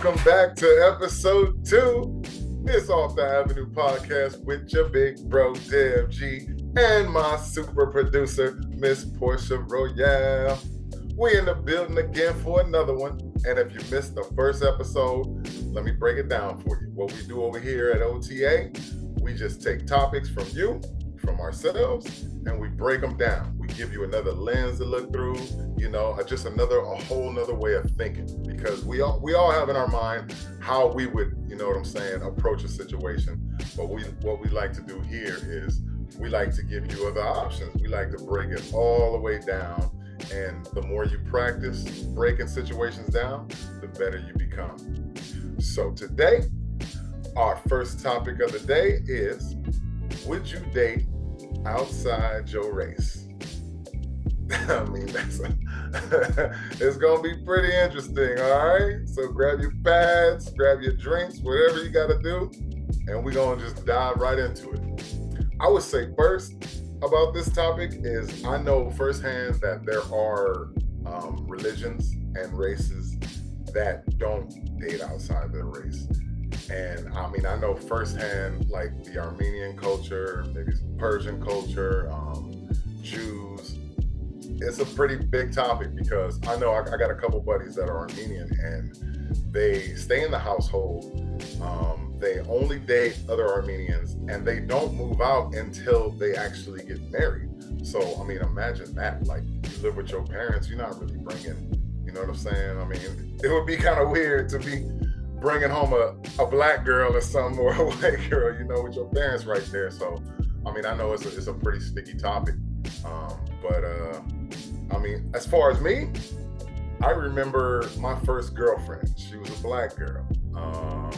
Welcome back to episode 2. It's Off the Avenue podcast with your big bro, Dev G, and my super producer, Miss Portia Royale. We in the building again for another one. And if you missed the first episode, let me break it down for you. What we do over here at OTA, we just take topics from you, from ourselves, and we break them down. We give you another lens to look through, just a whole nother way of thinking, because we all have in our mind how we would, approach a situation. But what we like to do here is we like to give you other options. We like to break it all the way down. And the more you practice breaking situations down, the better you become. So today, our first topic of the day is, would you date outside your race? I mean, it's going to be pretty interesting, all right? So grab your pads, grab your drinks, whatever you got to do, and we're going to just dive right into it. I would say first about this topic is I know firsthand that there are religions and races that don't date outside their race. And I mean, I know firsthand, like the Armenian culture, maybe some Persian culture, Jews. It's a pretty big topic because I know I got a couple buddies that are Armenian and they stay in the household. They only date other Armenians and they don't move out until they actually get married. So, I mean, imagine that. Like, you live with your parents, you're not really bringing, you know what I'm saying? I mean, it would be kind of weird to be bringing home a black girl or something, or a white girl, with your parents right there. So, I mean, I know it's a pretty sticky topic. But I mean, as far as me, I remember my first girlfriend. She was a black girl. I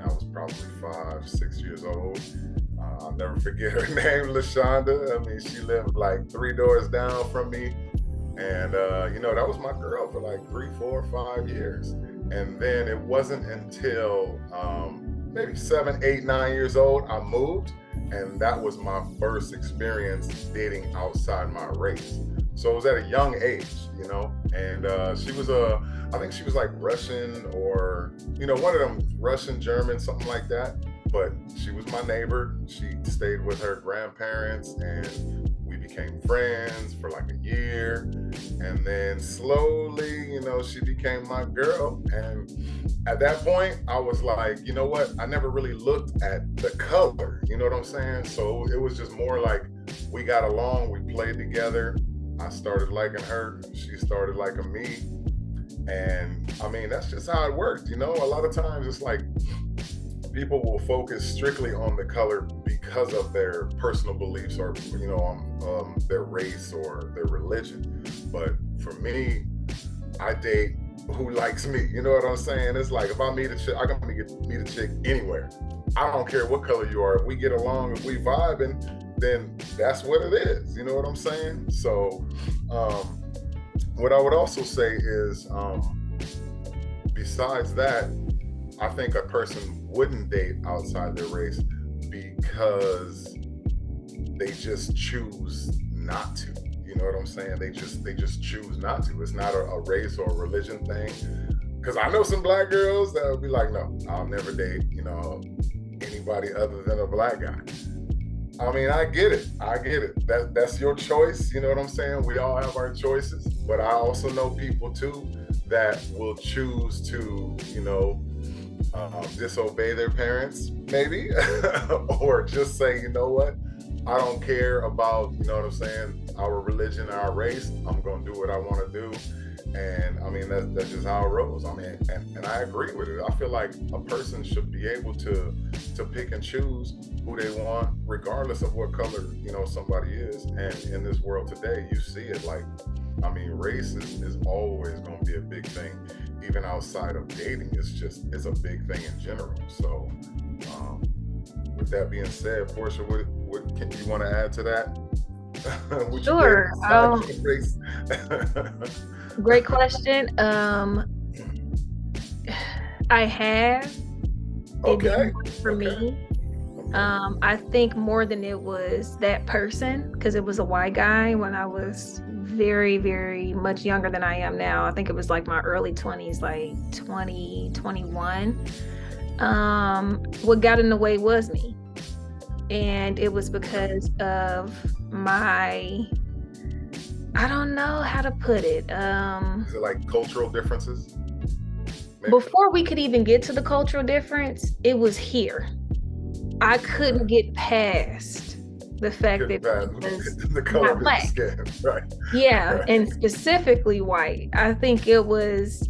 was probably 5, 6 years old. I'll never forget her name, LaShonda. I mean, she lived like 3 doors down from me. And, that was my girl for like 3, 4, 5 years. And then it wasn't until maybe 7, 8, 9 years old, I moved. And that was my first experience dating outside my race. So it was at a young age, and she was I think she was like Russian or, one of them Russian, German, something like that. But she was my neighbor. She stayed with her grandparents and we became friends for like a year. And then slowly, she became my girl. And at that point, I was like, you know what? I never really looked at the color, you know what I'm saying? So it was just more like we got along, we played together. I started liking her, she started liking me. And I mean, that's just how it worked, A lot of times it's like people will focus strictly on the color because of their personal beliefs or, their race or their religion. But for me, I date who likes me. You know what I'm saying? It's like if I meet a chick, I can meet a chick anywhere. I don't care what color you are. If we get along, if we vibing, then that's what it is. You know what I'm saying? So what I would also say is, besides that, I think a person wouldn't date outside their race because they just choose not to. You know what I'm saying? They just choose not to. It's not a race or a religion thing. Because I know some black girls that would be like, no, I'll never date, anybody other than a black guy. I mean, I get it. That's your choice. You know what I'm saying? We all have our choices. But I also know people too that will choose to, disobey their parents, maybe, or just say, you know what? I don't care about, our religion, our race. I'm going to do what I want to do. And I mean, that's just how it rolls. I mean, and I agree with it. I feel like a person should be able to pick and choose who they want, regardless of what color, somebody is. And in this world today, you see it like, I mean, race is always going to be a big thing, even outside of dating. It's a big thing in general. So, with that being said, Portia, what can you want to add to that? Sure. Great question. I have. Okay. For me. I think more than it was that person, because it was a white guy when I was very, very much younger than I am now. I think it was like my early 20s, like 2021. What got in the way was me. And it was because of I don't know how to put it. Is it like cultural differences? Maybe. Before we could even get to the cultural difference, it was here. I couldn't get past the fact that the color of the skin, right? Yeah, right. And specifically white. I think it was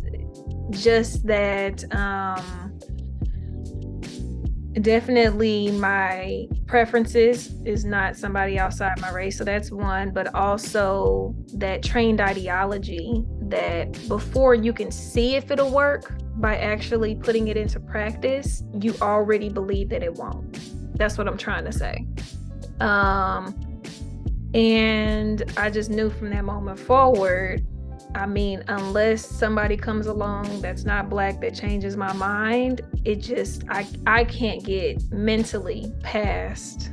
just that definitely my preferences is not somebody outside my race, so that's one, but also that trained ideology that before you can see if it'll work by actually putting it into practice, you already believe that it won't. That's what I'm trying to say. And I just knew from that moment forward, I mean, unless somebody comes along that's not Black that changes my mind, it just, I can't get mentally past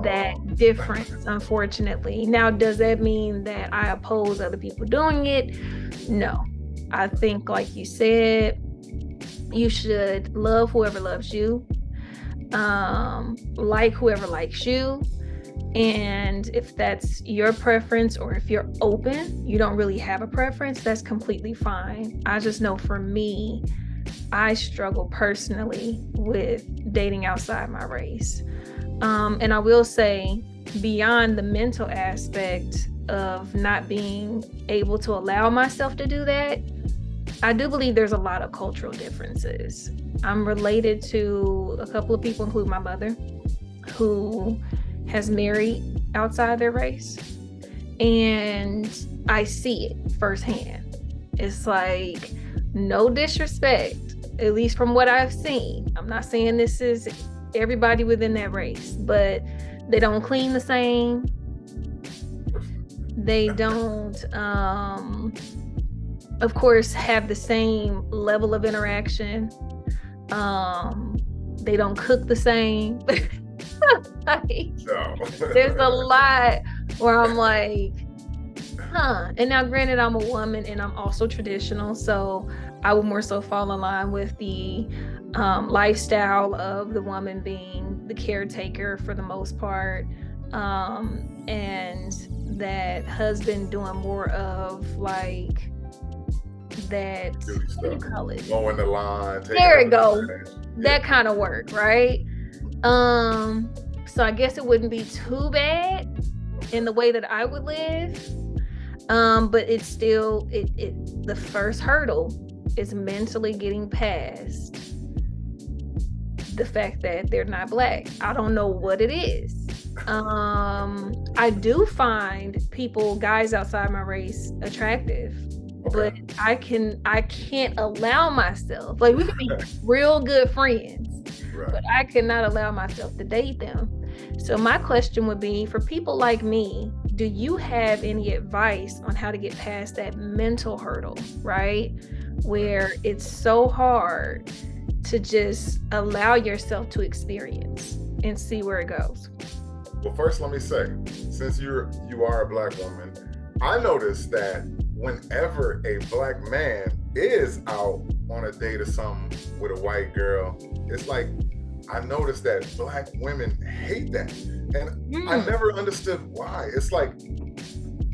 that difference, unfortunately. Now, does that mean that I oppose other people doing it? No. I think, like you said, you should love whoever loves you, like whoever likes you. And if that's your preference, or if you're open, you don't really have a preference, that's completely fine. I just know for me, I struggle personally with dating outside my race. And I will say, beyond the mental aspect of not being able to allow myself to do that, I do believe there's a lot of cultural differences. I'm related to a couple of people, including my mother, who has married outside their race, and I see it firsthand. It's like, no disrespect, at least from what I've seen. I'm not saying this is everybody within that race, but they don't clean the same. They don't, of course, have the same level of interaction. They don't cook the same. There's a lot where I'm like, and now granted, I'm a woman and I'm also traditional, so I would more so fall in line with the lifestyle of the woman being the caretaker for the most part, and that husband doing more of like that, what do you call it? Mowing the lawn. There we go. That kind of work, right? So I guess it wouldn't be too bad in the way that I would live. But it's still, the first hurdle is mentally getting past the fact that they're not Black. I don't know what it is. I do find guys outside my race attractive, but I can't allow myself, like, we can be real good friends, but I cannot allow myself to date them. So my question would be, for people like me, do you have any advice on how to get past that mental hurdle, right? Where it's so hard to just allow yourself to experience and see where it goes. Well, first, let me say, since you are a Black woman, I noticed that whenever a Black man is out on a date or something with a white girl, it's like, I noticed that Black women hate that. And I never understood why. It's like,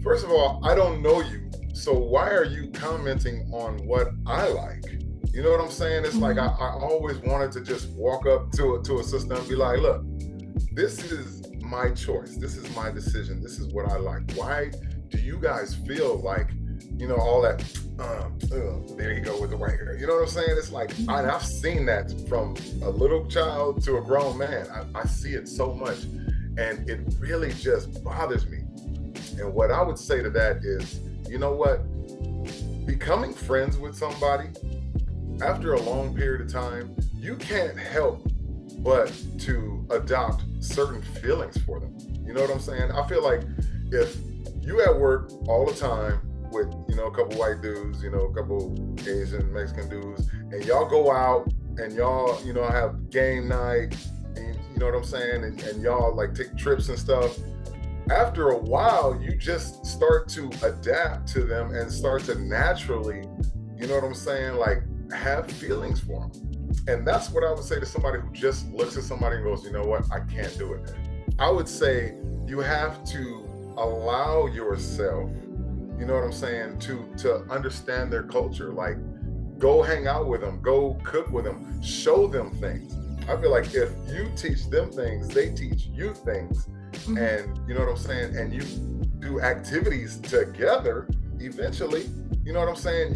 first of all, I don't know you, so why are you commenting on what I like? You know what I'm saying? It's like, I always wanted to just walk up to a sister and be like, look, this is my choice. This is my decision. This is what I like. Why do you guys feel like, all that, there you go with the white girl. You know what I'm saying? It's like, I've seen that from a little child to a grown man. I see it so much, and it really just bothers me. And what I would say to that is, you know what? Becoming friends with somebody, after a long period of time, you can't help but to adopt certain feelings for them. You know what I'm saying? I feel like if you at work all the time with, a couple white dudes, a couple Asian, Mexican dudes, and y'all go out and y'all, have game night, and, you know what I'm saying? And y'all like take trips and stuff. after a while, you just start to adapt to them and start to naturally, you know what I'm saying, like have feelings for them. And that's what I would say to somebody who just looks at somebody and goes, you know what, I can't do it. I would say you have to allow yourself, you know what I'm saying, to understand their culture. Like, go hang out with them, go cook with them, show them things. I feel like if you teach them things, they teach you things. And you know what I'm saying, and you do activities together, eventually, you know what I'm saying,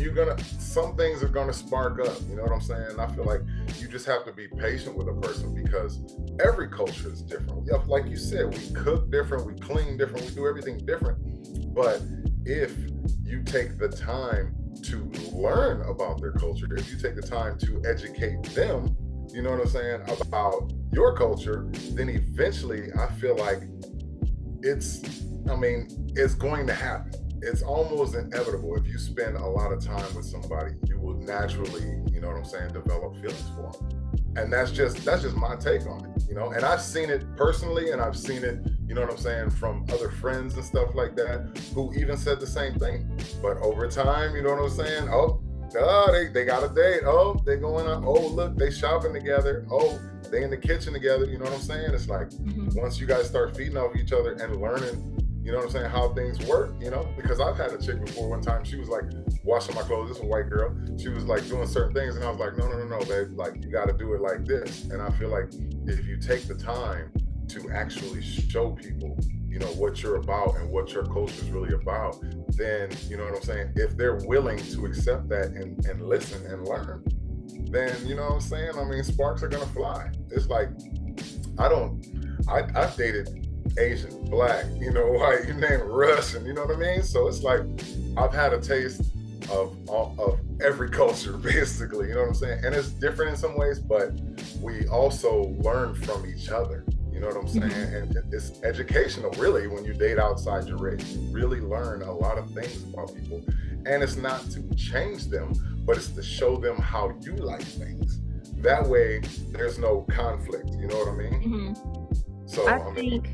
some things are gonna spark up, you know what I'm saying. I feel like you just have to be patient with a person because every culture is different. Like you said, we cook different, we clean different, we do everything different. But if you take the time to learn about their culture, if you take the time to educate them, you know what I'm saying, about your culture, then eventually I feel like it's going to happen. It's almost inevitable. If you spend a lot of time with somebody, you will naturally, you know what I'm saying, develop feelings for them. And that's just my take on it, you know. And I've seen it personally, and I've seen it, you know what I'm saying, from other friends and stuff like that, who even said the same thing. But over time, you know what I'm saying, they got a date. Oh, they going out. Oh, look, they shopping together. Oh, they in the kitchen together. You know what I'm saying? It's like, once you guys start feeding off each other and learning, you know what I'm saying, how things work, you know, because I've had a chick before one time, she was like washing my clothes. This is a white girl. She was like doing certain things, and I was like, no, babe, like you got to do it like this. And I feel like if you take the time to actually show people, you know, what you're about and what your culture is really about, then, you know what I'm saying, if they're willing to accept that and listen and learn, then, you know what I'm saying, I mean, sparks are gonna fly. It's like, I've dated Asian, Black, you know, like you name it, Russian, you know what I mean? So it's like, I've had a taste of every culture, basically, you know what I'm saying? And it's different in some ways, but we also learn from each other. You know what I'm saying? And it's educational, really, when you date outside your race. You really learn a lot of things about people. And it's not to change them, but it's to show them how you like things. That way, there's no conflict. You know what I mean? So I think,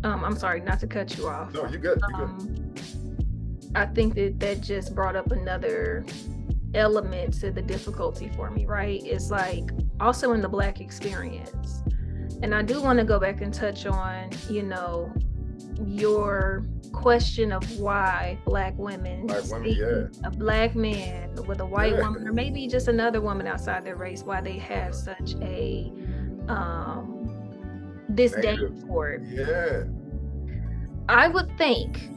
I'm sorry, not to cut you off. No, you good. You good. I think that just brought up another element to the difficulty for me, right? It's like also in the Black experience. And I do want to go back and touch on, you know, your question of why Black women, a Black man with a white woman, or maybe just another woman outside their race, why they have such a disdain for it. Yeah. I would think,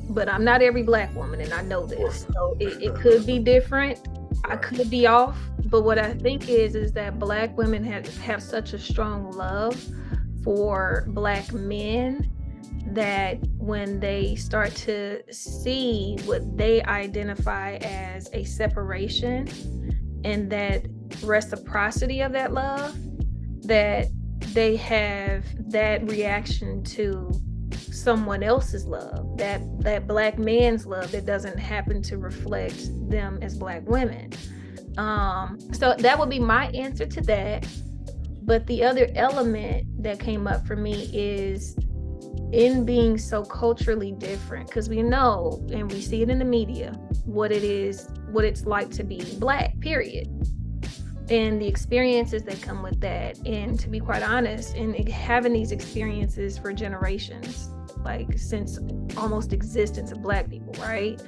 but I'm not every Black woman, and I know this, so it could be different. I could be off, but what I think is that Black women have such a strong love for Black men that when they start to see what they identify as a separation and that reciprocity of that love, that they have that reaction to someone else's love, that Black man's love that doesn't happen to reflect them as Black women. So that would be my answer to that. But the other element that came up for me is in being so culturally different, because we know and we see it in the media what it's like to be Black, period, and the experiences that come with that. And to be quite honest, and having these experiences for generations, like since almost existence of Black people, right?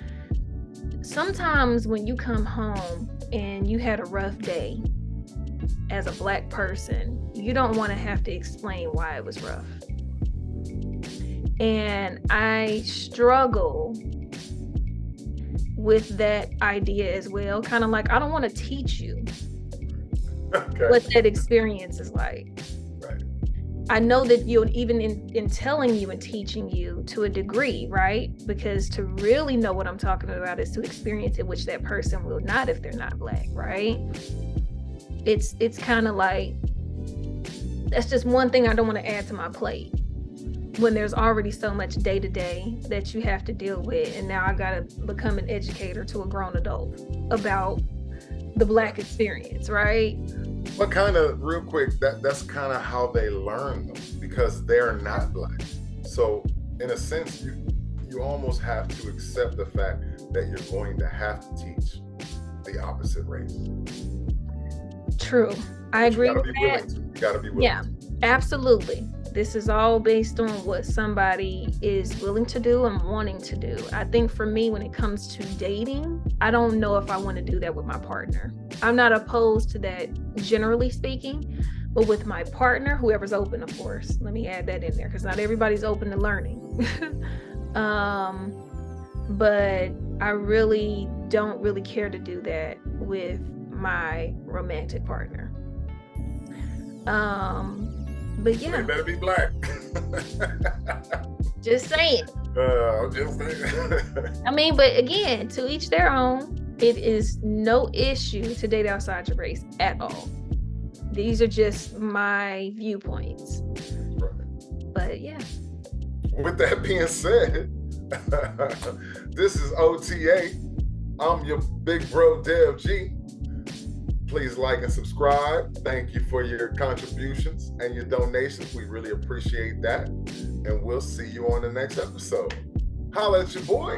Sometimes when you come home and you had a rough day as a Black person, you don't want to have to explain why it was rough. And I struggle with that idea as well. Kind of like, I don't want to teach you what that experience is like. Right. I know that you'll, even in telling you and teaching you to a degree, right? Because to really know what I'm talking about is to experience it, which that person will not if they're not Black, right? It's kind of like, that's just one thing I don't want to add to my plate when there's already so much day to day that you have to deal with. And now I got to become an educator to a grown adult about the Black experience, right? But kind of real quick, that's kind of how they learn them, because they're not Black. So in a sense, you almost have to accept the fact that you're going to have to teach the opposite race. True. I agree with that. You gotta be willing. Yeah, absolutely. This is all based on what somebody is willing to do and wanting to do. I think for me, when it comes to dating, I don't know if I want to do that with my partner. I'm not opposed to that, generally speaking, but with my partner, whoever's open, of course. Let me add that in there because not everybody's open to learning. But I really don't really care to do that with my romantic partner. But yeah, they better be black. Just saying. Just saying. I mean, but again, to each their own. It is no issue to date outside your race at all. These are just my viewpoints. Right. But yeah. With that being said, this is OTA. I'm your big bro, Dev G. Please like and subscribe. Thank you for your contributions and your donations. We really appreciate that. And we'll see you on the next episode. Holla at your boy.